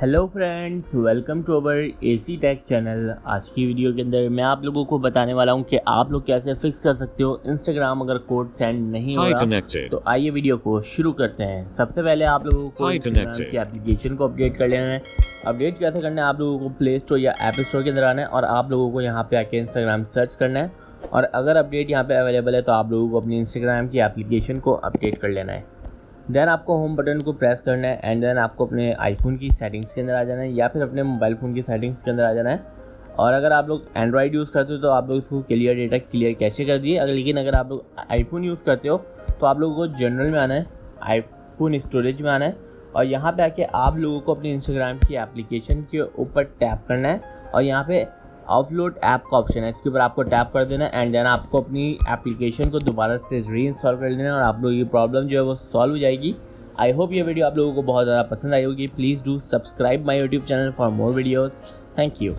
Hello friends, welcome to our AC tech channel. आज की video के अंदर मैं आप लोगों को बताने वाला हूं कि आप लोग कैसे फिक्स कर सकते हो इंस्टाग्राम अगर कोड सेंड नहीं हो रहा। तो आइए वीडियो को शुरू करते हैं। सबसे पहले आप लोगों को इंस्टाग्राम की एप्लीकेशन को अपडेट कर लेना है। अपडेट कैसे करना है, आप लोगों को प्ले स्टोर या ऐप स्टोर के अंदर आना है और आप लोगों को यहाँ पे आके इंस्टाग्राम सर्च करना है। और अगर अपडेट यहाँ पे अवेलेबल है तो आप लोगों को अपनी इंस्टाग्राम की एप्लीकेशन को अपडेट कर लेना है। देन आपको होम बटन को प्रेस करना है एंड देन आपको अपने आईफोन की सेटिंग्स के अंदर आ जाना है या फिर अपने मोबाइल फ़ोन की सेटिंग्स के अंदर आ जाना है। और अगर आप लोग एंड्रॉयड यूज़ करते हो तो आप लोग इसको क्लियर डेटा क्लियर कैसे कर दिए। लेकिन अगर आप लोग आईफोन यूज़ करते हो तो आप लोगों को जनरल में आना है, आईफोन स्टोरेज में आना है और यहाँ पे आके आप लोगों को अपनी इंस्टाग्राम की एप्लीकेशन के ऊपर टैप करना है और यहाँ पे ऑफलोड ऐप का ऑप्शन है, इसके ऊपर आपको टैप कर देना है एंड देन आपको अपनी एप्लीकेशन को दोबारा से रीइंस्टॉल कर लेना है और आप लोगों की प्रॉब्लम जो है वो सॉल्व हो जाएगी। आई होप ये वीडियो आप लोगों को बहुत ज़्यादा पसंद आई होगी। Please do subscribe my YouTube channel for more videos. Thank you.